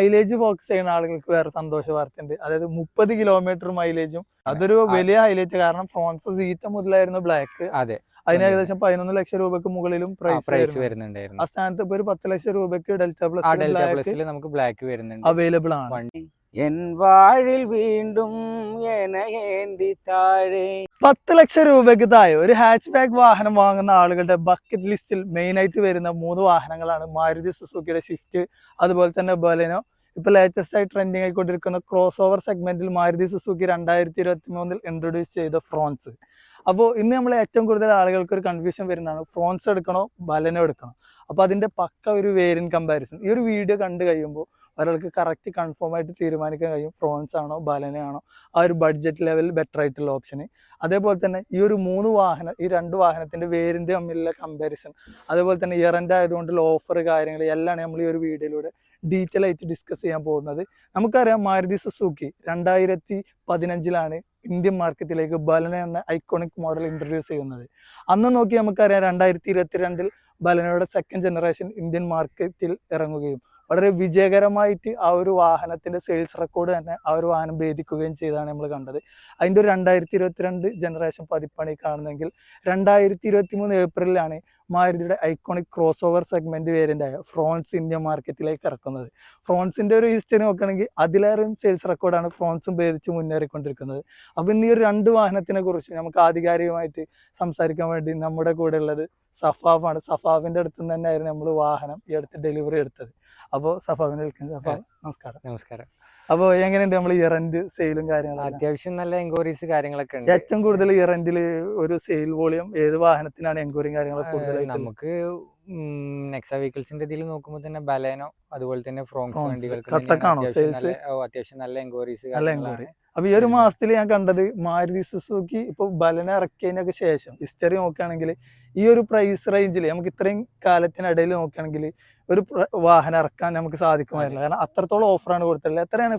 Mileage focus ചെയ്യുന്ന ആളുകൾക്ക് വേറെ സന്തോഷ വാർത്തയുണ്ട്. അതായത് 30 കിലോമീറ്റർ മൈലേജും അതൊരു വലിയ ഹൈലൈറ്റ്. കാരണം ഫ്രോൺസ് സീറ്റ മുതലായിരുന്നു ബ്ലാക്ക്. അതെ, അതിന് ഏകദേശം 11 ലക്ഷം രൂപക്ക് മുകളിലും പ്രൈസ് വരുന്നുണ്ടായിരുന്നു. ആ സ്ഥാനത്ത് ഇപ്പൊ ഒരു 10 ലക്ഷം രൂപക്ക് ഡെൽറ്റ പ്ലസിൽ നമുക്ക് ബ്ലാക്ക് വരുന്നുണ്ട്, അവൈലബിൾ ആണ്. എൻ വാഴിൽ വീണ്ടും 10 ലക്ഷം രൂപയ്ക്ക് താഴെ ഒരു ഹാച്ച് ബാക്ക് വാഹനം വാങ്ങുന്ന ആളുകളുടെ ബക്കറ്റ് ലിസ്റ്റിൽ മെയിൻ ആയിട്ട് വരുന്ന 3 വാഹനങ്ങളാണ് മാരുതി സുസുക്കിയുടെ സ്വിഫ്റ്റ്, അതുപോലെ തന്നെ ബലെനോ, ഇപ്പൊ ലേറ്റസ്റ്റ് ആയി ട്രെൻഡിങ് ആയിക്കൊണ്ടിരിക്കുന്ന ക്രോസ് ഓവർ സെഗ്മെന്റിൽ മാരുതി സുസുക്കി 2023 ഇൻട്രൊഡ്യൂസ് ചെയ്ത ഫ്രോൺസ്. അപ്പോൾ ഇന്ന് നമ്മൾ ഏറ്റവും കൂടുതൽ ആളുകൾക്ക് ഒരു കൺഫ്യൂഷൻ വരുന്നതാണ്, ഫ്രോൺസ് എടുക്കണോ ബലെനോ എടുക്കണോ. അപ്പോൾ അതിന്റെ പക്ക ഒരു വേരിയന്റ് കമ്പാരിസൺ ഈ ഒരു വീഡിയോ കണ്ടു കഴിയുമ്പോൾ ഒരാൾക്ക് കറക്റ്റ് കൺഫേം ആയിട്ട് തീരുമാനിക്കാൻ കഴിയും ഫ്രോൺസ് ആണോ ബലെനോ ആണോ ആ ഒരു ബഡ്ജറ്റ് ലെവലിൽ ബെറ്റർ ആയിട്ടുള്ള ഓപ്ഷന്. അതേപോലെ തന്നെ ഈ ഒരു 3 വാഹനം, ഈ 2 വാഹനത്തിന്റെ വേരിയന്റ് തമ്മിലുള്ള കമ്പാരിസൺ, അതേപോലെ തന്നെ ഇയർ എൻഡ് ആയതുകൊണ്ടുള്ള ഓഫർ കാര്യങ്ങൾ എല്ലാം നമ്മൾ ഈ ഒരു വീഡിയോയിലൂടെ ഡീറ്റെയിൽ ആയിട്ട് ഡിസ്കസ് ചെയ്യാൻ പോകുന്നത്. നമുക്കറിയാം മാരുതി സുസുക്കി 2015 ഇന്ത്യൻ മാർക്കറ്റിലേക്ക് ബലെനോ എന്ന ഐക്കോണിക് മോഡൽ ഇൻട്രൊഡ്യൂസ് ചെയ്യുന്നത്. അന്ന് നോക്കി നമുക്കറിയാം 2022 ബലെനോയുടെ സെക്കൻഡ് ജനറേഷൻ ഇന്ത്യൻ മാർക്കറ്റിൽ ഇറങ്ങുകയും വളരെ വിജയകരമായിട്ട് ആ ഒരു വാഹനത്തിന്റെ സെയിൽസ് റെക്കോർഡ് തന്നെ ആ ഒരു വാഹനം ഭേദിക്കുകയും ചെയ്താണ് നമ്മൾ കണ്ടത്. അതിൻ്റെ ഒരു 2022 ജനറേഷൻ പതിപ്പാണ് ഈ കാണുന്നതെങ്കിൽ 2023 ഏപ്രിലാണ് മാരുതിയുടെ iconic crossover segment variant ആയ ഫ്രോൺസ് ഇന്ത്യൻ മാർക്കറ്റിലേക്ക് ഇറക്കുന്നത്. ഫ്രോൺസിന്റെ ഒരു ഹിസ്റ്ററി നോക്കുകയാണെങ്കിൽ അതിലേറെയും സെയിൽസ് റെക്കോർഡാണ് ഫ്രോൺസും ഭേദിച്ച് മുന്നേറിക്കൊണ്ടിരിക്കുന്നത്. അപ്പം ഇന്ന് ഈ ഒരു 2 വാഹനത്തിനെ കുറിച്ച് നമുക്ക് ആധികാരികമായിട്ട് സംസാരിക്കാൻ വേണ്ടി നമ്മുടെ കൂടെ ഉള്ളത് സഫാഫാണ്. സഫാഫിന്റെ അടുത്ത് നിന്ന് തന്നെയായിരുന്നു നമ്മൾ വാഹനം ഈ അടുത്ത് ഡെലിവറി എടുത്തത്. അപ്പോൾ സഫാഫിനെ വിളിക്കുന്നത്. സഫാഫ്, നമസ്കാരം. നമസ്കാരം. അപ്പോൾ എങ്ങനെയുണ്ട് നമ്മൾ ഇയർ എൻഡ് സെയിലും കാര്യങ്ങളും? അത്യാവശ്യം നല്ല എൻക്വയറീസ് കാര്യങ്ങളൊക്കെ ഉണ്ട്. ഏറ്റവും കൂടുതൽ ഇയർ എൻഡിൽ ഒരു സെയിൽ വോളിയം ഏത് വാഹനത്തിനാണ് എൻക്വയറിയും കാര്യങ്ങളൊക്കെ കൂടുതൽ? നമുക്ക് നെക്സ വെഹിക്കിൾസിന്റെ ഇതിൽ നോക്കുമ്പോൾ തന്നെ ബലെനോ, അതുപോലെ തന്നെ ഫ്രോൺസ് വണ്ടികൾക്ക് അത്യാവശ്യം നല്ല എൻക്വയറീസ്. അപ്പൊ ഈ ഒരു മാസത്തിൽ ഞാൻ കണ്ടത് മാരുതി സുസുക്കി ഇപ്പൊ ബലെനോ ഇറക്കിയതിനൊക്കെ ശേഷം ഹിസ്റ്ററി നോക്കുകയാണെങ്കിൽ ഈ ഒരു പ്രൈസ് റേഞ്ചിൽ നമുക്ക് ഇത്രയും കാലത്തിനിടയിൽ നോക്കുകയാണെങ്കിൽ ഒരു വാഹനം ഇറക്കാൻ നമുക്ക് സാധിക്കുമായിരുന്നില്ല. കാരണം അത്രത്തോളം ഓഫറാണ് കൊടുത്തിട്ടുള്ളത്. എത്രയാണ്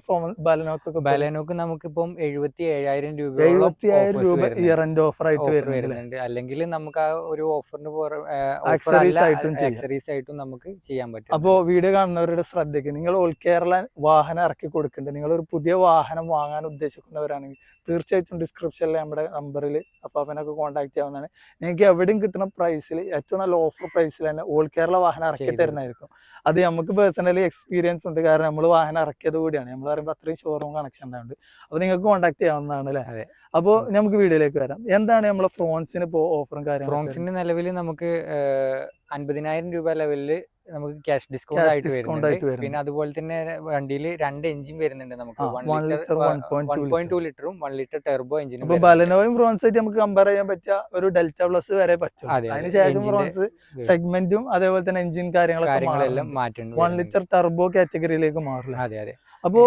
ബലെനോക്ക് നമുക്കിപ്പം 77,000 രൂപ ഇയർ എൻഡ് ഓഫർ ആയിട്ട് വരുന്നുണ്ട്. അല്ലെങ്കിൽ നമുക്ക് ആ ഒരു ഓഫറിന് ആക്സറീസ് ആയിട്ടും നമുക്ക് ചെയ്യാൻ പറ്റും. അപ്പോൾ വീഡിയോ കാണുന്നവരുടെ ശ്രദ്ധയ്ക്ക്, നിങ്ങൾ ഓൾ കേരള വാഹനം ഇറക്കി കൊടുക്കുന്നുണ്ട്, നിങ്ങൾ ഒരു പുതിയ വാഹനം വാങ്ങാൻ ഉദ്ദേശിക്കുന്നവരാണെങ്കിൽ തീർച്ചയായിട്ടും ഡിസ്ക്രിപ്ഷനിൽ നമ്മുടെ നമ്പറിൽ അപ്പാപ്പനൊക്കെ കോൺടാക്ട് ചെയ്യാവുന്നതാണ്. നിങ്ങൾക്ക് എവിടെയും കിട്ടുന്ന പ്രൈസിൽ ഏറ്റവും നല്ല ഓഫർ പ്രൈസിൽ തന്നെ ഓൾ കേരള വാഹനം ഇറക്കി തരുന്നതായിരിക്കും. അത് നമുക്ക് പേഴ്സണലി എക്സ്പീരിയൻസ് ഉണ്ട്. കാരണം നമ്മൾ വാഹനം ഇറക്കിയത് കൂടിയാണ്. നമ്മൾ പറയുമ്പോൾ അത്രയും ഷോറൂം കണക്ഷൻ ഉണ്ടാവുന്നുണ്ട്. അപ്പോൾ നിങ്ങൾക്ക് കോൺടാക്ട് ചെയ്യാവുന്നതാണ് അല്ലേ? അപ്പോൾ നമുക്ക് വീഡിയോയിലേക്ക് വരാം. എന്താണ് നമ്മളെ ഫ്രോൺസിന് ഇപ്പോൾ ഓഫറും കാര്യങ്ങളും? ഫ്രോൺസിന് നിലവിൽ നമുക്ക് 50,000 രൂപ ലെവലിൽ നമുക്ക് ക്യാഷ് ഡിസ്കൗണ്ട് ആയിട്ട് വരുന്നുണ്ട്. പിന്നെ അതുപോലെ തന്നെ വണ്ടിയിൽ 2 എഞ്ചിൻ വരുന്നുണ്ട്. നമുക്ക് 1.2 ലിറ്ററും 1 ലിറ്റർ ടെർബോ എഞ്ചിനും. ബലെനോയും ഫ്രോൺസ് ആയിട്ട് നമുക്ക് കമ്പയർ ചെയ്യാൻ പറ്റിയ ഒരു ഡെൽറ്റ പ്ലസ് വരെ പറ്റും. അതിനുശേഷം ഫ്രോൺസ് സെഗ്മെന്റും അതേപോലെ തന്നെ എഞ്ചിൻ കാര്യങ്ങളെല്ലാം മാറ്റുന്നുണ്ട്. 1 ലിറ്റർ ടെർബോ കാറ്റഗറിയിലേക്ക് മാറില്ല. അതെ. അപ്പോ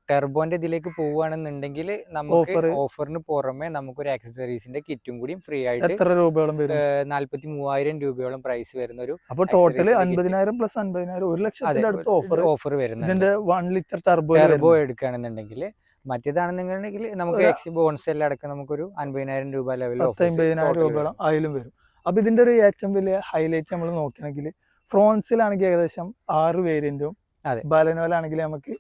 ടെർബോന്റെ ഇതിലേക്ക് പോവുകയാണെന്നുണ്ടെങ്കിൽ നമുക്ക് ഓഫറിന് പുറമെ നമുക്കൊരു ആക്സസറീസിന്റെ കിറ്റും കൂടി ഫ്രീ ആയിട്ട് എത്ര രൂപയോളം വരും? 43,000 രൂപയോളം പ്രൈസ് വരുന്ന ഒരു. അപ്പൊ ടോട്ടല് 50,000 പ്ലസ് 50,000 1 ലക്ഷത്തിന്റെ അടുത്ത് ഓഫർ വരുന്നുണ്ട്. 1 ലിറ്റർ ടെർബോ എടുക്കുകയാണെന്നുണ്ടെങ്കിൽ. മറ്റേതാണെന്നുണ്ടെങ്കിൽ നമുക്ക് ബോണസ് എല്ലാം അടക്കം നമുക്കൊരു 50,000 രൂപ ലെവലിൽ 50,000 രൂപയോളം അതിലും വരും. അപ്പൊ ഇതിന്റെ ഒരു ഏറ്റവും വലിയ ഹൈലൈറ്റ് നമ്മൾ നോക്കുകയാണെങ്കിൽ ഫ്രോൺസിലാണെങ്കിൽ ഏകദേശം 6 വേരിയന്റും ബലെനോയിലാണെങ്കിൽ നമുക്ക്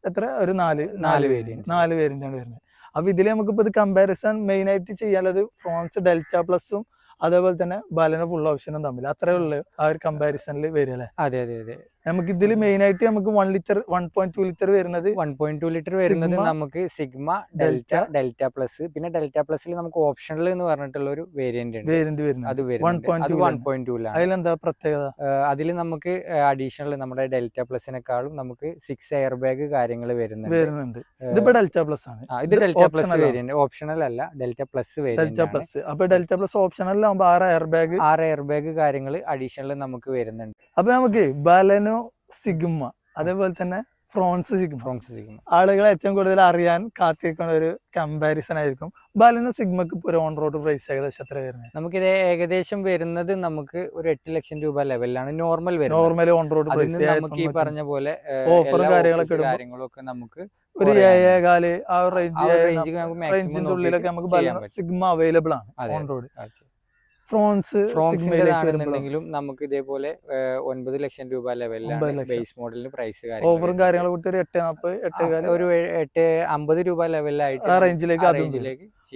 എത്ര ഒരു 4 വേരിയന്റ് ആണ് വരുന്നത്. അപ്പൊ ഇതിൽ നമുക്കിപ്പോ ഇത് കമ്പാരിസൺ മെയിൻ ആയിട്ട് ചെയ്യാനുള്ളത് ഫ്രോൺസ് ഡെൽറ്റ പ്ലസും അതേപോലെ തന്നെ ബലെനോ ഫുൾ ഓപ്ഷനും തമ്മിൽ അത്രേ ഉള്ളു ആ ഒരു കമ്പാരിസണിൽ വരിക അല്ലേ? അതെ. നമുക്ക് ഇതിൽ മെയിൻ ആയിട്ട് നമുക്ക് 1.2 ലിറ്റർ വരുന്നത് 1.2 ലിറ്റർ വരുന്നത് നമുക്ക് സിഗ്മ ഡെൽറ്റ പ്ലസ്. പിന്നെ ഡെൽറ്റ പ്ലസിൽ നമുക്ക് ഓപ്ഷണൽ എന്ന് പറഞ്ഞിട്ടുള്ള ഒരു വേരിയന്റ് വരുന്നത്. അത് 1.2 അതിലെന്താ പ്രത്യേകത? അതിൽ നമുക്ക് അഡീഷണൽ നമ്മുടെ ഡെൽറ്റ പ്ലസിനെക്കാളും നമുക്ക് 6 എയർ ബാഗ് കാര്യങ്ങൾ വരുന്നുണ്ട്. ഇതിപ്പോ ഡെൽറ്റ പ്ലസ് ആണ്. ഇത് ഡെൽറ്റ പ്ലസ് വേരിയന്റ്, ഓപ്ഷണൽ അല്ല, ഡെൽറ്റ പ്ലസ് വേരിയന്റ്. അപ്പൊ ഡെൽറ്റ പ്ലസ് ഓപ്ഷണൽ ആകുമ്പോൾ 6 എയർ ബാഗ് കാര്യങ്ങൾ അഡീഷണൽ നമുക്ക് വരുന്നുണ്ട്. അപ്പൊ നമുക്ക് ബലെനോ സിഗ്മ അതേപോലെ തന്നെ ഫ്രോൺസ് സിഗ്മ ആളുകളെ ഏറ്റവും കൂടുതൽ അറിയാൻ കാത്തിരിക്കുന്ന ഒരു കമ്പാരിസൺ ആയിരിക്കും. ബലെനോ സിഗ്മക്ക് ഒരു ഓൺ റോഡ് പ്രൈസ് ഏകദേശം എത്ര വരുന്നത്? നമുക്കിത് ഏകദേശം വരുന്നത് നമുക്ക് ഒരു 8 ലക്ഷം രൂപ ലെവലിലാണ് നോർമൽ ഓൺ റോഡ് പ്രൈസ്. നമുക്ക് ഈ പറഞ്ഞ പോലെ ഓഫറും കാര്യങ്ങളൊക്കെ നമുക്ക് ഒരു 7.4 ആ റേഞ്ചിന്റെ ഉള്ളിലൊക്കെ നമുക്ക് ബലെനോ സിഗ്മ അവൈലബിൾ ആണ് ഓൺ റോഡ്. ഫ്രോൺസിന്റെതാണെന്നുണ്ടെങ്കിലും നമുക്ക് ഇതേപോലെ 9 ലക്ഷം രൂപ ലെവലിലാണ് ബേസ് മോഡലിന് പ്രൈസ്. ഓഫറും കാര്യങ്ങളും കൂട്ടി ഒരു 840 ഒരു 850 രൂപ ലെവലിലായിട്ട് ആ റേഞ്ചിലേക്ക്.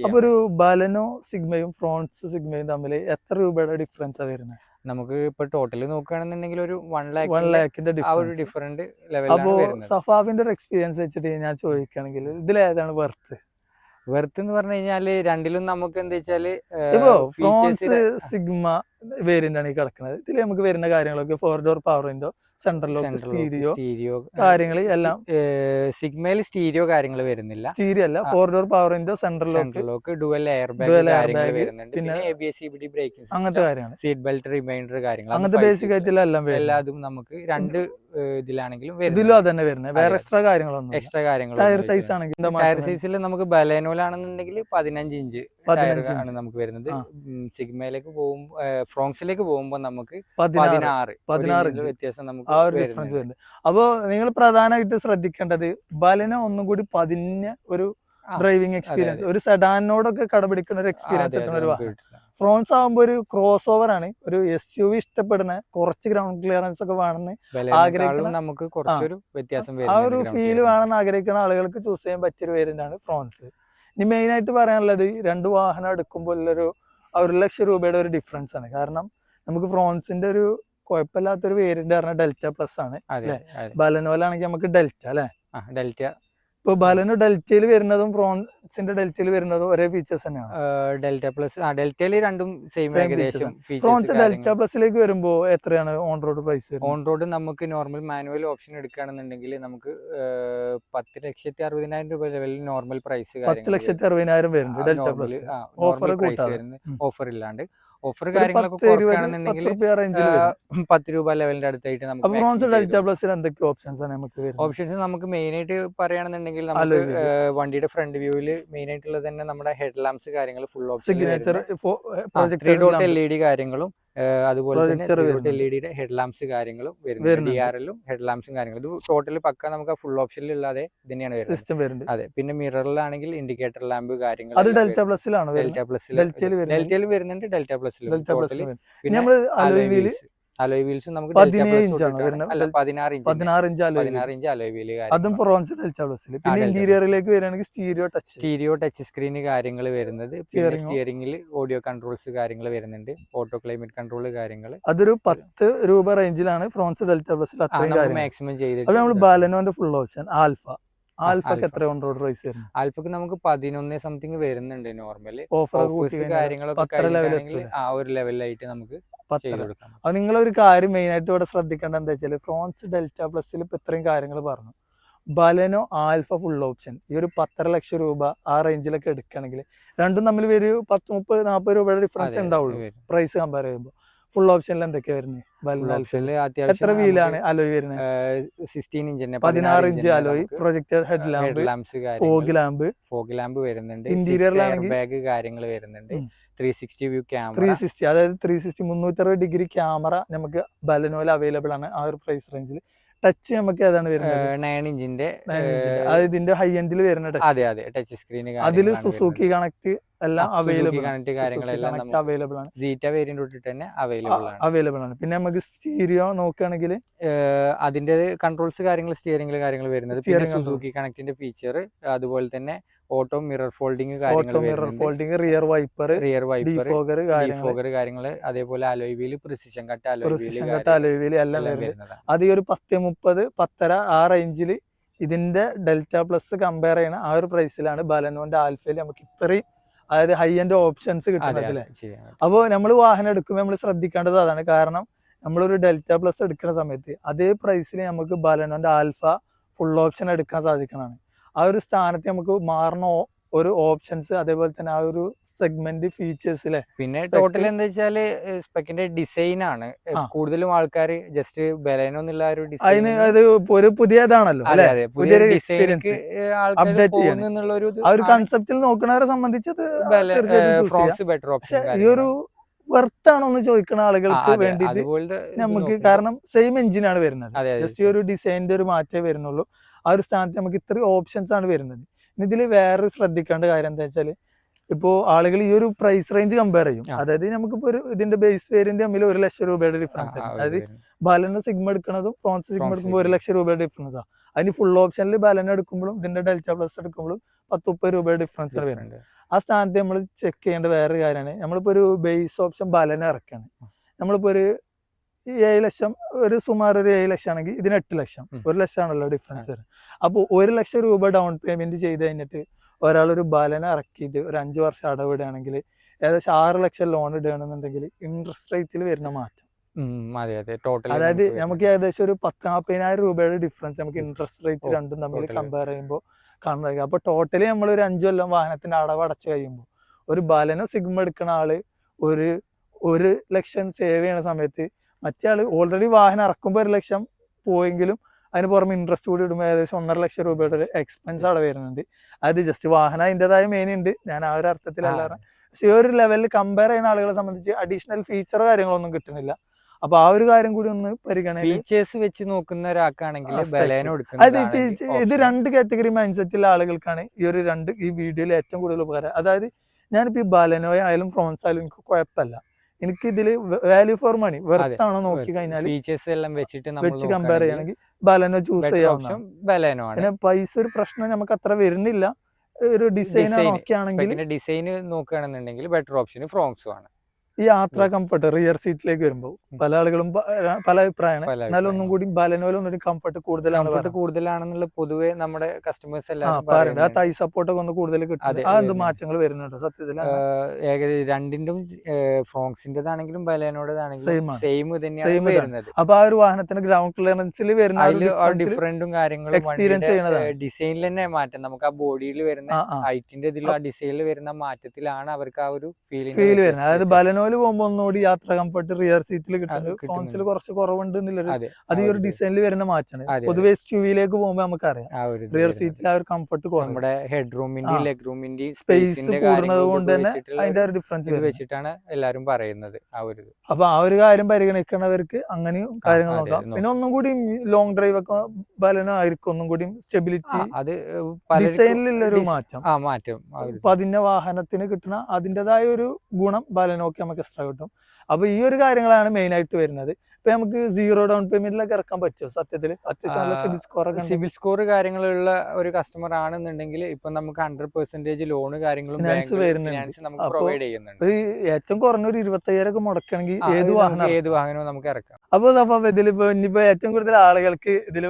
അപ്പൊ ഒരു ബലനോ സിഗ്മയും ഫ്രോൺസ് സിഗ്മയും തമ്മിൽ എത്ര രൂപയുടെ ഡിഫറൻസ് വരുന്നത്? നമുക്ക് ഇപ്പൊ ടോട്ടൽ നോക്കുകയാണെന്നുണ്ടെങ്കിൽ ഒരു 1 ലാഖിന്റെ ഡിഫറൻറ്റ് ലെവലിലാണ് വരുന്നത്. സഫാവിന്റെ ഒരു എക്സ്പീരിയൻസ് വെച്ചിട്ട് ഞാൻ ചോദിക്കുകയാണെങ്കിൽ ഇതിലേതാണ് വെർത്ത് എന്ന് പറഞ്ഞു കഴിഞ്ഞാല് രണ്ടിലും നമുക്ക് എന്താ വെച്ചാല് ഇപ്പോ ഫ്രോൺസ് സിഗ്മ വേരിയന്റ് ആണ് ഈ കിടക്കുന്നത്. ഇതിൽ നമുക്ക് വരുന്ന കാര്യങ്ങളൊക്കെ 4 door power window, central lock, stereo കാര്യങ്ങൾ എല്ലാം. സിഗ്മയിൽ സ്റ്റീരിയോ കാര്യങ്ങൾ വരുന്നില്ല. സ്റ്റീരിയോ അല്ല, 4 door power window, central lock, dual air bag വരുന്നുണ്ട്. പിന്നെ ABS CBD ബ്രേക്കിംഗ് അങ്ങനത്തെ കാര്യങ്ങൾ, സീറ്റ് ബെൽറ്റ് റിമൈൻഡർ കാര്യങ്ങൾ, അങ്ങനത്തെ ബേസിക് ആയിട്ടുള്ള എല്ലാതും നമുക്ക് രണ്ട് ഇതിലാണെങ്കിലും ഇതിലും അതന്നെ വരുന്നത്. വേറെ എക്സ്ട്രാ കാര്യങ്ങളൊന്നും. ടയർ സൈസ് ആണെങ്കിൽ ടയർ സൈസിൽ നമുക്ക് ബലേനോയിലാണെന്നുണ്ടെങ്കിൽ 15 ഇഞ്ച് ടയർ ആണ് നമുക്ക് വരുന്നത്. സിഗ്മയിലേക്ക് പോകുമ്പോൾ ഫ്രോൺസിലേക്ക് പോകുമ്പോൾ നമുക്ക് 16 ഇഞ്ച് വ്യത്യാസം നമുക്ക് ആ ഒരു ഡിഫറൻസ് വരുന്നുണ്ട്. അപ്പോ നിങ്ങൾ പ്രധാനമായിട്ട് ശ്രദ്ധിക്കേണ്ടത് ബലനോ ഒന്നും കൂടി പതിഞ്ഞ ഒരു ഡ്രൈവിംഗ് എക്സ്പീരിയൻസ്, ഒരു സെഡാനോടൊക്കെ കടപിടിക്കുന്ന ഒരു എക്സ്പീരിയൻസ് കിട്ടുന്ന ഒരു വാഹനം. ഫ്രോൺസ് ആകുമ്പോൾ ഒരു ക്രോസ് ഓവർ ആണ്, ഒരു SUV ഇഷ്ടപ്പെടുന്ന കുറച്ച് ഗ്രൗണ്ട് ക്ലിയറൻസ് ഒക്കെ വേണമെന്ന് ആഗ്രഹിക്കുന്ന, നമുക്ക് കുറച്ചൊരു വ്യത്യാസം ആ ഒരു ഫീൽ വേണമെന്ന് ആഗ്രഹിക്കുന്ന ആളുകൾക്ക് ചൂസ് ചെയ്യാൻ പറ്റിയൊരു വേരിയന്റ് ആണ് ഫ്രോൺസ്. ഇനി മെയിൻ ആയിട്ട് പറയാനുള്ളത് രണ്ട് വാഹനം എടുക്കുമ്പോൾ ഉള്ളൊരു 1 ലക്ഷം രൂപയുടെ ഒരു ഡിഫറൻസ് ആണ്. കാരണം നമുക്ക് ഫ്രോൺസിന്റെ ഒരു കുഴപ്പമില്ലാത്തൊരു വേരിയന്റ് പറഞ്ഞാൽ ഡെൽറ്റ പ്ലസ് ആണ് അല്ലെ. ബലനോലാണെങ്കിൽ നമുക്ക് ഡെൽറ്റ അല്ലെ. ഡെൽറ്റ ഇപ്പൊ ബലനോ ഡെൽറ്റയിൽ വരുന്നതും ഫ്രോൺസിന്റെ ഡെൽറ്റയിൽ വരുന്നതും ഒരേ ഫീച്ചേഴ്സ് തന്നെയാണ്. ഡെൽറ്റ പ്ലസ് ഡെൽറ്റയിൽ രണ്ടും സെയിം ഏകദേശം. ഫ്രോൺസ് ഡെൽറ്റ പ്ലസിലേക്ക് വരുമ്പോ എത്രയാണ് on road price? On road നമുക്ക് നോർമൽ മാനുവൽ ഓപ്ഷൻ എടുക്കുകയാണെന്നുണ്ടെങ്കിൽ നമുക്ക് 10,60,000 രൂപ ലെവലിൽ നോർമൽ പ്രൈസ് 10,60,000 വരുന്നുണ്ട് ഡെൽറ്റ പ്ലസ്. ഓഫർ ഇല്ലാണ്ട് ഓഫർ കാര്യങ്ങളൊക്കെ കൊടുക്കുകയാണെന്നുണ്ടെങ്കിൽ 10 രൂപ ലെവലിന്റെ അടുത്തായിട്ട് നമുക്ക് ഓപ്ഷൻസ് നമുക്ക് മെയിൻ ആയിട്ട് പറയുകയാണെന്നുണ്ടെങ്കിൽ നമുക്ക് വണ്ടിയുടെ ഫ്രണ്ട് വ്യൂവിൽ മെയിൻ ആയിട്ടുള്ളത് തന്നെ നമ്മുടെ ഹെഡ് ലാംപ്സ് കാര്യങ്ങൾ ഫുൾ ഓപ്ഷൻ, 3 LED കാര്യങ്ങളും അതുപോലെ തന്നെ LED ഹെഡ് ലാംപ്സ് കാര്യങ്ങളും വരുന്നുണ്ട്. DRL-ഉം ഹെഡ് ലാംപ്സും കാര്യങ്ങളും ഇത് ടോട്ടലി പക്ക നമുക്ക് ഫുൾ ഓപ്ഷനിൽ ഇല്ലാതെ തന്നെയാണ് വരുന്നത്. അതെ, പിന്നെ മിററിലാണെങ്കിൽ ഇൻഡിക്കേറ്റർ ലാമ്പ് കാര്യങ്ങൾ ഡെൽറ്റ പ്ലസിലാണ്. ഡെൽറ്റയിൽ വരുന്നുണ്ട്, ഡെൽറ്റ പ്ലസിൽ. പിന്നെ അലോയ് വീൽസ് നമുക്ക് 16 ഇഞ്ച് അലോയ് വീല്, അതും ഫ്രോൺസ് ഡെൽറ്റ പ്ലസിൽ. പിന്നെ ഇന്റീരിയറിലേക്ക് വരികയാണെങ്കിൽ സ്റ്റീരിയോ ടച്ച് സ്ക്രീൻ കാര്യങ്ങൾ വരുന്നത്. സ്റ്റിയറിംഗിൽ ഓഡിയോ കൺട്രോൾസ് കാര്യങ്ങൾ വരുന്നുണ്ട്, ഓട്ടോ ക്ലൈമറ്റ് കൺട്രോൾ കാര്യങ്ങൾ. അതൊരു 10 രൂപ റേഞ്ചിലാണ് ഫ്രോൺസ് ഡെൽറ്റ പ്ലസിൽ മാക്സിമം ചെയ്തിട്ട്. നമ്മൾ ബാലനോന്റെ ഫുൾ ഓപ്ഷൻ ആൽഫക്ക് എത്ര ഓൺ റോഡ് പ്രൈസ് വരുന്നത്? ആൽഫക്ക് നമുക്ക് 11 സംതിങ് വരുന്നുണ്ട് നോർമലി. ഓഫർ കാര്യങ്ങളൊക്കെ ആ ഒരു ലെവലിലായിട്ട് നമുക്ക് ചെയ്ത് കൊടുക്കാം. അത് നിങ്ങളൊരു കാര്യം മെയിൻ ആയിട്ട് ഇവിടെ ശ്രദ്ധിക്കേണ്ടത് എന്താ വെച്ചാൽ ഫ്രോൺസ് ഡെൽറ്റ പ്ലസിൽ ഇപ്പൊ ഇത്രയും കാര്യങ്ങൾ പറഞ്ഞു. ബലനോ ആൽഫ ഫുൾ ഓപ്ഷൻ ഈ ഒരു 10.5 ലക്ഷം രൂപ ആ റേഞ്ചിലൊക്കെ എടുക്കുകയാണെങ്കിൽ രണ്ടും തമ്മിൽ ഒരു 10, 30, 40 രൂപയുടെ ഡിഫറൻസ് ഉണ്ടാവുള്ളൂ പ്രൈസ് കമ്പയർ ചെയ്യുമ്പോൾ. ഫുൾ ഓപ്ഷനിൽ എന്തൊക്കെയാ വരുന്നത്? എത്ര വീലാണ് അലോയ് വരുന്നത്? 16 inch alloy, projector head lamp, fog lamp വരുന്നുണ്ട്. ഇന്റീരിയറിലാണെങ്കിൽ ബാഗ് കാര്യങ്ങൾ വരുന്നുണ്ട്. 360 വ്യൂ ക്യാമറ, 360 അതായത് 360 ഡിഗ്രി ക്യാമറ നമുക്ക് ബലനോയിൽ അവൈലബിൾ ആണ് ആ ഒരു പ്രൈസ് റേഞ്ചിൽ. ടച്ച് നമുക്ക് ഏതാണ് വരുന്നത്? 9 ഇഞ്ചിന്റെ അതായത് ഇതിന്റെ ഹൈ എൻഡിൽ വരുന്ന ടച്ച് സ്ക്രീൻ. അതിൽ സുസുക്കി കണക്ട് എല്ലാം അവൈലബിൾ ആണ്. സീറ്റ വേരിയന്റ് തൊട്ടിട്ട് തന്നെ അവൈലബിൾ ആണ്. പിന്നെ നമുക്ക് സ്റ്റീരിയോ നോക്കുകയാണെങ്കിൽ അതിന്റെ കൺട്രോൾസ് കാര്യങ്ങൾ, സ്റ്റിയറിംഗ് കാര്യങ്ങൾ വരുന്നത്. സുസുക്കി കണക്റ്റിന്റെ ഫീച്ചർ, അതുപോലെ തന്നെ auto mirror folding rear wiper കാര്യങ്ങൾ, അതേപോലെ alloy wheel, precision cut alloy wheel എല്ലാം വരുന്നത്. അത് ഈ ഒരു 10, 30, 10.5 ആ റേഞ്ചിൽ ഇതിന്റെ ഡെൽറ്റ പ്ലസ് കമ്പയർ ചെയ്യണ ആ ഒരു പ്രൈസിലാണ് ബലനോന്റെ ആൽഫയിൽ നമുക്ക് ഇത്രയും അതായത് ഹൈ എൻഡ് ഓപ്ഷൻസ് കിട്ടുന്നത് അല്ലേ. അപ്പോൾ നമ്മൾ വാഹനം എടുക്കുമ്പോൾ നമ്മൾ ശ്രദ്ധിക്കേണ്ടത് അതാണ്. കാരണം നമ്മളൊരു ഡെൽറ്റ പ്ലസ് എടുക്കുന്ന സമയത്ത് അതേ പ്രൈസിൽ നമുക്ക് ബലനോന്റെ ആൽഫ ഫുൾ ഓപ്ഷൻ എടുക്കാൻ സാധിക്കുന്നതാണ്. ആ ഒരു സ്ഥാനത്ത് നമുക്ക് മാറുന്ന ഒരു ഓപ്ഷൻസ്, അതേപോലെ തന്നെ ആ ഒരു സെഗ്മെന്റ് ഫീച്ചേഴ്സിലെ. പിന്നെ ടോട്ടൽ എന്താ വെച്ചാല് സ്പെക്കിന്റെ ഡിസൈൻ ആണ് കൂടുതലും ആൾക്കാർ ജസ്റ്റ് ബലേനോ എന്നുള്ള ഒരു ഡിസൈൻ, അത് ഒരു പുതിയതാണല്ലോ പുതിയൊരു എക്സ്പീരിയൻസ് അപ്ഡേറ്റ് ചെയ്യാൻ ആ ഒരു കൺസെപ്റ്റിൽ നോക്കുന്നവരെ സംബന്ധിച്ചത് ബെറ്റർ ഓപ്ഷൻ. ഈ ഒരു വെർത്താണോ എന്ന് ചോദിക്കുന്ന ആളുകൾക്ക് വേണ്ടിയിട്ട് നമുക്ക്, കാരണം സെയിം എഞ്ചിനാണ് വരുന്നത്, ജസ്റ്റ് ഈ ഒരു ഡിസൈനിന്റെ ഒരു മാറ്റേ വരുന്നുള്ളൂ. ആ ഒരു സ്ഥാനത്ത് നമുക്ക് ഇത്രയും ഓപ്ഷൻസ് ആണ് വരുന്നത്. ഇതിൽ വേറെ ശ്രദ്ധിക്കേണ്ട കാര്യം എന്താ വെച്ചാൽ ഇപ്പോ ആളുകൾ ഈ ഒരു പ്രൈസ് റേഞ്ച് കമ്പയർ ചെയ്യും. അതായത് നമുക്കിപ്പോ ഒരു ഇതിന്റെ ബേസ് വേരിയന്റ് തമ്മിൽ 1 ലക്ഷം രൂപയുടെ ഡിഫറൻസ് ആണ്. അതായത് ബാലനോ സിഗ്മ എടുക്കുന്നതും ഫ്രോൺസ് സിഗ്മ എടുക്കുമ്പോൾ 1 ലക്ഷം രൂപയുടെ ഡിഫറൻസ് ആണ്. അതിന് ഫുൾ ഓപ്ഷനിൽ ബാലനോ എടുക്കുമ്പോഴും ഇതിന്റെ ഡെൽറ്റ പ്ലസ് എടുക്കുമ്പോഴും 10-30 രൂപയുടെ ഡിഫറൻസ് വരുന്നുണ്ട്. ആ സ്ഥാനത്ത് നമ്മൾ ചെക്ക് ചെയ്യേണ്ട വേറൊരു കാര്യമാണ്, നമ്മളിപ്പോ ഒരു ബേസ് ഓപ്ഷൻ ബാലനോ ഇറക്കാണ്, നമ്മളിപ്പോ ഒരു 7 ലക്ഷം സുമാർ ഒരു 7 ലക്ഷം ആണെങ്കിൽ ഇതിന് 8 ലക്ഷം, 1 ലക്ഷം ആണല്ലോ ഡിഫറൻസ് വരുന്നത്. അപ്പോൾ 1 ലക്ഷം രൂപ ഡൗൺ പേയ്മെന്റ് ചെയ്ത് കഴിഞ്ഞിട്ട് ഒരാളൊരു ബാലനോ ഇറക്കിയിട്ട് ഒരു 5 വർഷം അടവിടുകയാണെങ്കിൽ ഏകദേശം 6 ലക്ഷം ലോൺ ഇടുകയാണെന്നുണ്ടെങ്കിൽ ഇൻട്രസ്റ്റ് റേറ്റിൽ വരുന്ന മാറ്റം, അതായത് നമുക്ക് ഏകദേശം ഒരു 10-40,000 രൂപയുടെ ഡിഫറൻസ് നമുക്ക് ഇൻട്രസ്റ്റ് റേറ്റ് രണ്ടും തമ്മിൽ കമ്പയർ ചെയ്യുമ്പോൾ കാണുന്നത്. അപ്പൊ ടോട്ടലി നമ്മൾ ഒരു 5 കൊല്ലം വാഹനത്തിന്റെ അടവ് അടച്ചു കഴിയുമ്പോൾ ഒരു ബാലനോ സിഗ്മ എടുക്കുന്ന ആള് ഒരു 1 ലക്ഷം സേവ് ചെയ്യുന്ന സമയത്ത് മറ്റേ ആള് ഓൾറെഡി വാഹനം ഇറക്കുമ്പോൾ 1 ലക്ഷം പോയെങ്കിലും അതിന് പുറമെ ഇൻട്രസ്റ്റ് കൂടി ഇടുമ്പോൾ ഏകദേശം 1.5 ലക്ഷം രൂപയുടെ ഒരു എക്സ്പെൻസ് അവിടെ വരുന്നുണ്ട്. അത് ജസ്റ്റ് വാഹനം അതിൻ്റെതായ മെയിൻ ഉണ്ട്, ഞാൻ ആ ഒരു അർത്ഥത്തിലല്ല. പക്ഷെ ഈ ഒരു ലെവലിൽ കമ്പയർ ചെയ്യുന്ന ആളുകളെ സംബന്ധിച്ച് അഡീഷണൽ ഫീച്ചറോ കാര്യങ്ങളൊന്നും കിട്ടുന്നില്ല. അപ്പൊ ആ ഒരു കാര്യം കൂടി ഒന്ന് ഫീച്ചേഴ്സ് വെച്ച് നോക്കുന്ന ഒരാൾക്കാണെങ്കിൽ ഇത് 2 കാറ്റഗറി മൈൻഡ് സെറ്റുള്ള ആളുകൾക്കാണ് ഈ വീഡിയോയിൽ ഏറ്റവും കൂടുതൽ ഉപകാരം. അതായത് ഞാനിപ്പോ ഈ ബാലനോ ആയാലും ഫ്രോൺസ് ആയാലും എനിക്ക് കുഴപ്പമില്ല, എനിക്ക് ഇതില് വാല്യൂ ഫോർ മണി വെർത്താണോ നോക്കി കഴിഞ്ഞാൽ ഫീച്ചേഴ്സ് എല്ലാം വെച്ച് കമ്പയർ ചെയ്യുകയാണെങ്കിൽ ബാലനോ ചൂസ് ചെയ്യാവുന്ന. പിന്നെ പൈസ ഒരു പ്രശ്നം നമുക്ക് അത്ര വരുന്നില്ല. ഒരു ഡിസൈൻ നോക്കുകയാണെങ്കിൽ ഡിസൈൻ നോക്കുകയാണെന്നുണ്ടെങ്കിൽ ബെറ്റർ ഓപ്ഷൻ ഫ്രോൺസും ആണ്. ഈ യാത്രാ കംഫർട്ട് റിയർ സീറ്റിലേക്ക് വരുമ്പോൾ പല ആളുകളും പല അഭിപ്രായമാണ്, എന്നാലും ഒന്നും കൂടി ബാലനോയിലൊന്നും കംഫർട്ട് കൂടുതലാണെന്നുള്ള പൊതുവെ നമ്മുടെ കസ്റ്റമേഴ്സ് എല്ലാം പറയുന്നത്. ആ തൈ സപ്പോർട്ട് ഒക്കെ ഒന്ന് കൂടുതൽ കിട്ടും. എന്ത് മാറ്റങ്ങൾ വരുന്നുണ്ട് സത്യത്തിൽ? രണ്ടിന്റെയും ഫ്രോൺസിന്റേതാണെങ്കിലും ബാലനോടേതാണെങ്കിലും സെയിം തന്നെയാണ് വരുന്നത്. അപ്പൊ ആ ഒരു വാഹനത്തിന് ഗ്രൗണ്ട് ക്ലിയറൻസിൽ വരുന്ന ഡിഫറൻറ്റും കാര്യങ്ങളും എക്സ്പീരിയൻസ് ചെയ്യുന്നത് ഡിസൈനിൽ തന്നെ മാറ്റം, നമുക്ക് ആ ബോഡിയിൽ വരുന്ന ഹൈറ്റിന്റെ ഇതിൽ ആ ഡിസൈനിൽ വരുന്ന മാറ്റത്തിലാണ് അവർക്ക് ആ ഒരു ഫീൽ വരുന്നത്. അതായത് ബാലനോ പോകുമ്പോ ഒന്നുകൂടി യാത്ര കംഫർട്ട് റിയർ സീറ്റിൽ കിട്ടുന്നത്, ഫ്രോൺസിൽ കുറച്ച് കുറവുണ്ട് എന്നുള്ളത് അത് ഈ ഒരു ഡിസൈനിൽ വരുന്ന മാറ്റമാണ്. പൊതുവെ SUV-യിലേക്ക് പോകുമ്പോൾ നമുക്കറിയാം റിയർ സീറ്റിൽ ആ ഒരു കംഫർട്ട് നമ്മുടെ ഹെഡ് റൂമിന്റെയും ലെഗ് റൂമിന്റെയും സ്പേസ് കൂടുന്നത് കൊണ്ട് തന്നെ അതിന്റെ ഒരു ഡിഫറൻസ് വെച്ചിട്ടാണ് എല്ലാരും പറയുന്നത്. അപ്പൊ ആ ഒരു കാര്യം പരിഗണിക്കുന്നവർക്ക് അങ്ങനെയും കാര്യങ്ങൾ നോക്കാം. പിന്നെ ഒന്നും കൂടി ലോങ് ഡ്രൈവ് ഒക്കെ ബാലനോ ആയിരിക്കും ഒന്നും കൂടി സ്റ്റെബിലിറ്റി, അത് ഡിസൈനിലുള്ള ഒരു മാറ്റം. അപ്പൊ അതിന്റെ വാഹനത്തിന് കിട്ടുന്ന അതിൻ്റെതായ ഒരു ഗുണം ബാലനോക്ക് നമുക്ക് എക്സ്ട്രാ കിട്ടും. അപ്പൊ ഈ ഒരു കാര്യങ്ങളാണ് മെയിൻ ആയിട്ട് വരുന്നത്. ഇപ്പൊ നമുക്ക് 0 ഡൗൺ പേയ്മെന്റിലൊക്കെ ഇറക്കാൻ പറ്റുമോ? സത്യത്തിൽ അത്യാവശ്യം സിബിൽ സ്കോർ കാര്യങ്ങളുള്ള ഒരു കസ്റ്റമർ ആണെന്നുണ്ടെങ്കിൽ ഇപ്പൊ നമുക്ക് 100% ലോണ് കാര്യങ്ങളും നമുക്ക് പ്രൊവൈഡ് ചെയ്യുന്നുണ്ട്. ഏറ്റവും കുറഞ്ഞ ഒരു 25,000 ഒക്കെ മുടക്കണമെങ്കിൽ ഏത് വാഹനവും നമുക്ക് ഇറക്കാം. അപ്പൊ ഇതിലിപ്പോ ഇനിയിപ്പോ ഏറ്റവും കൂടുതൽ ആളുകൾക്ക് ഇതിൽ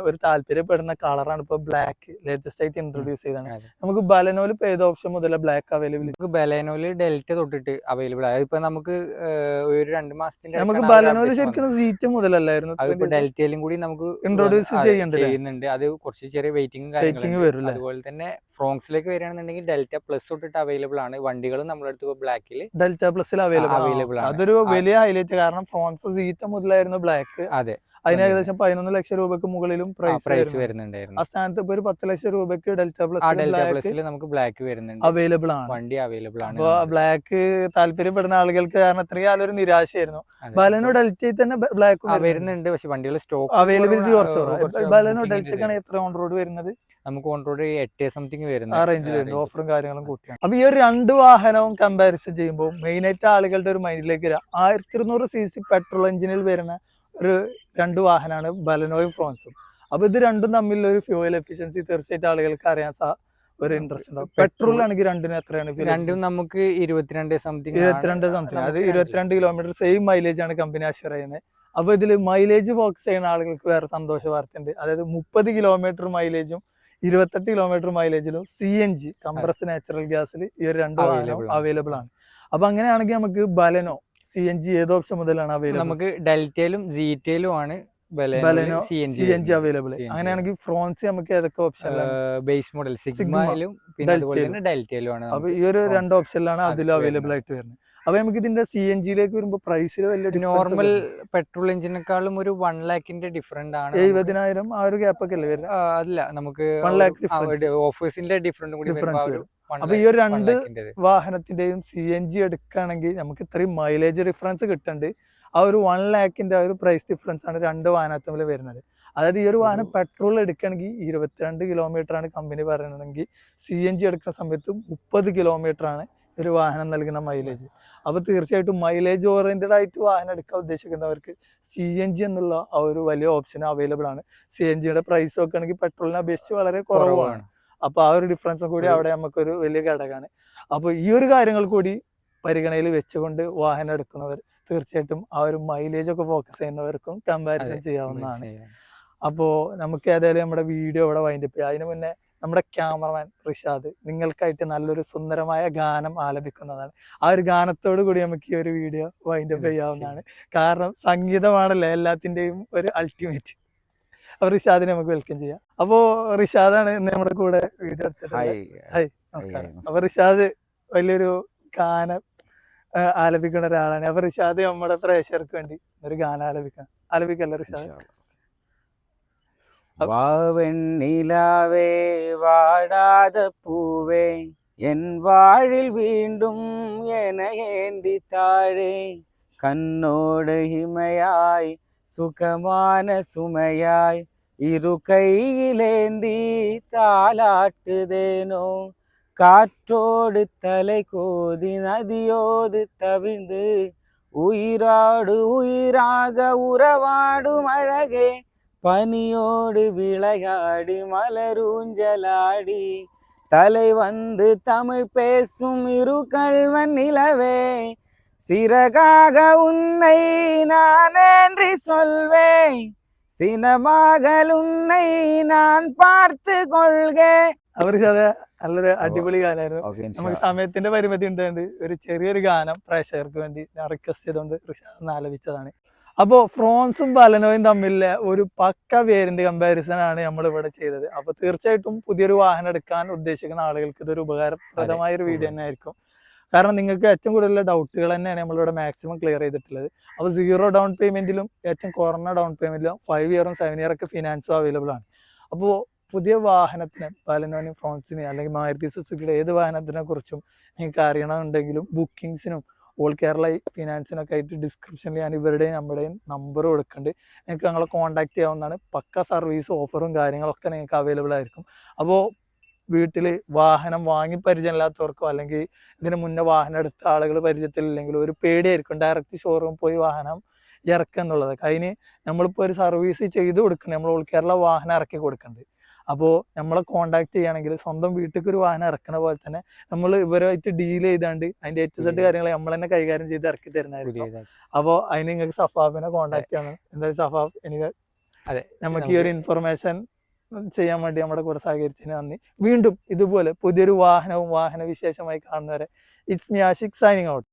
ഒരു താല്പര്യപ്പെടുന്ന കളറാണ് ഇപ്പൊ ബ്ലാക്ക്, ലേറ്റസ്റ്റ് ആയിട്ട് ഇൻട്രൊഡ്യൂസ് ചെയ്താണ്. നമുക്ക് ബലനോയിൽ ഇപ്പൊ ഏത് ഓപ്ഷൻ മുതല ബ്ലാക്ക് അവൈലബിൾ? നമുക്ക് ബലനോയില് ഡെൽറ്റ തൊട്ടിട്ട് അവൈലബിൾ ആയത്. ഇപ്പൊ നമുക്ക് ഒരു 2 മാസത്തിന്റെ നമുക്ക് ബലനോയിൽ ശരിക്കും സീറ്റ് മുതലല്ലായിരുന്നു, ഡെൽറ്റയിലും കൂടി നമുക്ക് ഇൻട്രൊഡ്യൂസ് ചെയ്യുന്നുണ്ട്. അത് കുറച്ച് ചെറിയ വെയിറ്റിംഗ് കാര്യങ്ങളും വരും. അതുപോലെ തന്നെ ഫ്രോൺസിലേക്ക് വരികയാണെന്നുണ്ടെങ്കിൽ ഡെൽറ്റ പ്ലസ് തൊട്ടിട്ട് അവൈലബിൾ ആണ്. വണ്ടികളും നമ്മുടെ അടുത്ത് ബ്ലാക്കിൽ ഡെൽറ്റ പ്ലസിൽ അവൈലബിൾ ആണ്. അതൊരു വലിയ ഹൈലൈറ്റ്, കാരണം ഫ്രോൺസ് സീറ്റ് മുതലായിരുന്നു ബ്ലാക്ക്. അതെ, അതിന് ഏകദേശം 11 ലക്ഷം രൂപക്ക് മുകളിലും പ്രൈസ് വരുന്നുണ്ടായിരുന്നു. ആ സ്ഥാനത്ത് ഇപ്പൊ ഒരു 10 ലക്ഷം രൂപക്ക് ഡെൽറ്റ പ്ലസിൽ നമുക്ക് ബ്ലാക്ക് വരുന്നുണ്ട്, അവൈലബിൾ ആണ്, വണ്ടി അവൈലബിൾ ആണ്. അപ്പൊ ബ്ലാക്ക് താല്പര്യപ്പെടുന്ന ആളുകൾക്ക് കാരണം ഇത്രയും കാലം ഒരു നിരാശയായിരുന്നു. ബലനോ ഡെൽറ്റയിൽ തന്നെ ബ്ലാക്ക് വരുന്നുണ്ട്, പക്ഷെ വണ്ടികൾ സ്റ്റോക്ക് അവൈലബിലിറ്റി കുറച്ച്. ബലനോ ഡെൽറ്റക്കാണ് എത്ര ഓൺ റോഡ് വരുന്നത്? നമുക്ക് ഓൺ റോഡ് 8 സംതിങ് വരുന്നത്, ആ റേഞ്ചിൽ വരുന്നത്, ഓഫറും കാര്യങ്ങളും കൂട്ടിയാണ്. അപ്പൊ ഈ ഒരു 2 വാഹനവും കമ്പാരിസൺ ചെയ്യുമ്പോൾ മെയിൻ ആയിട്ട് ആളുകളുടെ ഒരു മൈൻഡിലേക്ക് വരിക 1200 cc പെട്രോൾ എഞ്ചിനിൽ വരുന്ന ഒരു 2 വാഹനമാണ് ബലനോയും ഫ്രോൺസും. അപ്പൊ ഇത് രണ്ടും തമ്മിലുള്ള ഒരു ഫ്യൂവൽ എഫിഷ്യൻസി തീർച്ചയായിട്ടും ആളുകൾക്ക് അറിയാൻ ഒരു ഇൻട്രസ്റ്റ് ഉണ്ടാവും. പെട്രോളിലാണെങ്കിൽ രണ്ടിനും എത്രയാണ്? രണ്ടും നമുക്ക് 22 സംതിങ്. അത് 22 കിലോമീറ്റർ സെയിം മൈലേജ് ആണ് കമ്പനി അഷ്വർ ചെയ്യുന്നത്. അപ്പൊ ഇതിൽ മൈലേജ് ഫോക്കസ് ചെയ്യുന്ന ആളുകൾക്ക് വേറെ സന്തോഷ വാർത്തയുണ്ട്. അതായത് 30 കിലോമീറ്റർ മൈലേജും 28 കിലോമീറ്റർ മൈലേജിലും CNG കംപ്രസ്ഡ് നാച്ചുറൽ ഗ്യാസിൽ ഈ ഒരു 2 വാഹനവും അവൈലബിൾ ആണ്. അപ്പൊ അങ്ങനെയാണെങ്കിൽ നമുക്ക് ബലനോ CNG ഏത് ഓപ്ഷൻ മുതലാണ് അവൈലബിൾ? നമുക്ക് ഡെൽറ്റയിലും ജീറ്റയിലും ആണ് ബലനോ CNG അവൈലബിൾ. അങ്ങനെയാണെങ്കിൽ ഫ്രോൺസ് നമുക്ക് ഏതൊക്കെ ഓപ്ഷൻ? ബേസ് മോഡൽ സിഗ്മയിലും പിന്നെ അതുപോലെ തന്നെ ഡെൽറ്റയിലും ആണ്. അപ്പൊ ഈ ഒരു 2 ഓപ്ഷനിലാണ് അതിൽ അവൈലബിൾ ആയിട്ട് വരുന്നത്. അപ്പൊ നമുക്ക് ഇതിന്റെ CNG-ലേക്ക് വരുമ്പോൾ പ്രൈസിൽ വലിയ നോർമൽ പെട്രോൾ എഞ്ചിനേക്കാളും ഒരു 1 ലാഖിന്റെ ഡിഫറൻറ്റ് ആണ്. 70,000 ആ ഒരു ഗ്യാപ്പ് ഒക്കെ അല്ലേ വരുന്നത്? അല്ല, നമുക്ക് 1 ലാഖ് ഓഫേഴ്സിന്റെ ഡിഫറൻറ്റും കൂടി. അപ്പൊ ഈ ഒരു 2 വാഹനത്തിന്റെയും CNG എടുക്കുകയാണെങ്കിൽ നമുക്ക് ഇത്രയും മൈലേജ് ഡിഫറൻസ് കിട്ടുന്നുണ്ട്. ആ ഒരു 1 ലാഖിന്റെ ഒരു പ്രൈസ് ഡിഫറൻസ് ആണ് 2 വാഹനത്തിൽ വരുന്നത്. അതായത് ഈ ഒരു വാഹനം പെട്രോൾ എടുക്കുകയാണെങ്കിൽ 22 കിലോമീറ്റർ ആണ് കമ്പനി പറയുന്നതെങ്കിൽ CNG എടുക്കുന്ന സമയത്ത് 30 കിലോമീറ്റർ ആണ് ഒരു വാഹനം നൽകുന്ന മൈലേജ്. അപ്പോൾ തീർച്ചയായിട്ടും മൈലേജ് ഓറിയന്റഡ് ആയിട്ട് വാഹനം എടുക്കാൻ ഉദ്ദേശിക്കുന്നവർക്ക് CNG എന്നുള്ള ആ ഒരു വലിയ ഓപ്ഷൻ അവൈലബിൾ ആണ്. CNGയുടെ പ്രൈസ് നോക്കുകയാണെങ്കിൽ പെട്രോളിനെ അപേക്ഷിച്ച് വളരെ കുറവാണ്. അപ്പോൾ ആ ഒരു ഡിഫറൻസും കൂടി അവിടെ നമുക്കൊരു വലിയ ഘടകമാണ്. അപ്പോൾ ഈ ഒരു കാര്യങ്ങൾ കൂടി പരിഗണനയിൽ വെച്ചുകൊണ്ട് വാഹനം എടുക്കുന്നവർ തീർച്ചയായിട്ടും ആ ഒരു മൈലേജ് ഒക്കെ ഫോക്കസ് ചെയ്യുന്നവർക്കും കമ്പാരിസൺ ചെയ്യാവുന്നതാണ്. അപ്പോൾ നമുക്ക് ഏതായാലും നമ്മുടെ വീഡിയോ ഇവിടെ വൈൻഡപ്പ് ചെയ്യാം. അതിന് മുന്നേ നമ്മുടെ ക്യാമറമാൻ റിഷാദ് നിങ്ങൾക്കായിട്ട് നല്ലൊരു സുന്ദരമായ ഗാനം ആലപിക്കുന്നതാണ്. ആ ഒരു ഗാനത്തോടു കൂടി നമുക്ക് ഈ ഒരു വീഡിയോ വൈൻഡപ്പ് ചെയ്യാവുന്നതാണ്. കാരണം സംഗീതമാണല്ലോ എല്ലാത്തിൻ്റെയും ഒരു അൾട്ടിമേറ്റ്. അപ്പോൾ റിഷാദിനെ നമുക്ക് വെൽക്കം ചെയ്യാം. അപ്പോൾ റിഷാദാണ് ഇന്ന് നമ്മുടെ കൂടെ വീഡിയോ എടുത്തിട്ടുള്ളത്. ഹായ്, നമസ്കാരം. അപ്പോൾ റിഷാദ് വലിയൊരു ഗാനം ആലപിക്കുന്ന ഒരാളാണ്. അപ്പോൾ റിഷാദ് നമ്മുടെ പ്രേക്ഷകർക്ക് വേണ്ടി ഒരു ഗാനം ആലപിക്കല്ലേ റിഷാദ്? വാവെണ്ണിലാവേ വാടാத പൂവേ എൻ വാഴിൽ വീണ്ടും എനയേണ്ടി താഴെ കണ്ണോട് ഹിമയായി സുഖமான സുമയായി ഇരു കൈയിലേന്തി താലാട്ടുതേനോ காற்றோடு தலை கோதி நதியோடு தவிழ்ந்து உயிராடு உயிராக உறவாடும் அழகே பனியோடு விளையாடி மலரூஞ்சலாடி தலை வந்து தமிழ் பேசும் இரு கள்வன் நிலவே சிறகாக உன்னை நான் என்று சொல்வேன் സിനമകൾ ഉന്നൈ ഞാൻ പാർത്ത് കൊള്ളുകേ. അവർക്ക് അത് നല്ലൊരു അടിപൊളി ഗാനമായിരുന്നു. നമുക്ക് സമയത്തിന്റെ പരിമിതി ഉണ്ടായത് ഒരു ചെറിയൊരു ഗാനം പ്രേക്ഷകർക്ക് വേണ്ടി ഞാൻ റിക്വസ്റ്റ് ചെയ്തുകൊണ്ട് റിഷാദ് ആലപിച്ചതാണ്. അപ്പോൾ ഫ്രോൺസും ബലനോയും തമ്മിലെ ഒരു പക്ക വേരിയന്റ് കമ്പാരിസൺ ആണ് നമ്മൾ ഇവിടെ ചെയ്തത്. അപ്പോൾ തീർച്ചയായിട്ടും പുതിയൊരു വാഹനം എടുക്കാൻ ഉദ്ദേശിക്കുന്ന ആളുകൾക്ക് ഇതൊരു ഉപകാരപ്രദമായ ഒരു വീഡിയോ തന്നെ ആയിരിക്കും. കാരണം നിങ്ങൾക്ക് ഏറ്റവും കൂടുതലുള്ള ഡൗട്ടുകൾ തന്നെയാണ് നമ്മളിവിടെ മാക്സിമം ക്ലിയർ ചെയ്തിട്ടുള്ളത്. അപ്പോൾ 0 ഡൗൺ പേയ്മെന്റിലും ഏറ്റവും കുറഞ്ഞ ഡൗൺ പേയ്മെന്റിലും 5 ഇയറും 7 ഇയറൊക്കെ ഫിനാൻസും അവൈലബിൾ ആണ്. അപ്പോൾ പുതിയ വാഹനത്തിന് ബലനോനും ഫ്രോൺസിന് അല്ലെങ്കിൽ മാരുതി സുസുക്കിയുടെ ഏത് വാഹനത്തിനെ കുറിച്ചും നിങ്ങൾക്ക് അറിയണമെന്നുണ്ടെങ്കിലും ബുക്കിങ്സിനും ഓൾ കേരള ഫിനാൻസിനൊക്കെ ആയിട്ട് ഡിസ്ക്രിപ്ഷനിൽ ഞാൻ ഇവരുടെയും നമ്മുടെയും നമ്പർ കൊടുക്കുന്നുണ്ട്. നിങ്ങൾക്ക് ഞങ്ങളെ കോൺടാക്ട് ചെയ്യാവുന്നതാണ്. പക്ക സർവീസ് ഓഫറും കാര്യങ്ങളൊക്കെ നിങ്ങൾക്ക് അവൈലബിൾ ആയിരിക്കും. അപ്പോൾ വീട്ടിൽ വാഹനം വാങ്ങി പരിചയമില്ലാത്തവർക്കോ അല്ലെങ്കിൽ ഇതിന് മുന്നേ വാഹനം എടുത്ത ആളുകൾ പരിചയത്തിലില്ലെങ്കിലും ഒരു പേടിയായിരിക്കും ഡയറക്റ്റ് ഷോറൂം പോയി വാഹനം ഇറക്കുക എന്നുള്ളത്. അതിന് നമ്മളിപ്പോൾ ഒരു സർവീസ് ചെയ്ത് കൊടുക്കണം, നമ്മൾ ഓൾ കേരള വാഹനം ഇറക്കി കൊടുക്കുന്നുണ്ട്. അപ്പോൾ നമ്മളെ കോൺടാക്ട് ചെയ്യുകയാണെങ്കിൽ സ്വന്തം വീട്ടിലേക്ക് ഒരു വാഹനം ഇറക്കണ പോലെ തന്നെ നമ്മൾ ഇവരുമായിട്ട് ഡീൽ ചെയ്താണ്ട് അതിൻ്റെ A to Z കാര്യങ്ങൾ നമ്മൾ തന്നെ കൈകാര്യം ചെയ്ത് ഇറക്കി തരുന്നതായിരിക്കും. അപ്പോൾ അതിന് നിങ്ങൾക്ക് സഫാഫിനെ കോൺടാക്ട് ചെയ്യണം. എന്തായാലും സഫാഫ് എനിക്ക് നമുക്ക് ഈ ഒരു ഇൻഫർമേഷൻ ചെയ്യാൻ വേണ്ടി നമ്മുടെ കൂടെ സഹകരിച്ചതിന് നന്ദി. വീണ്ടും ഇതുപോലെ പുതിയൊരു വാഹനവും വാഹന വിശേഷമായി കാണുന്നവരെ it's me Aashiq signing out.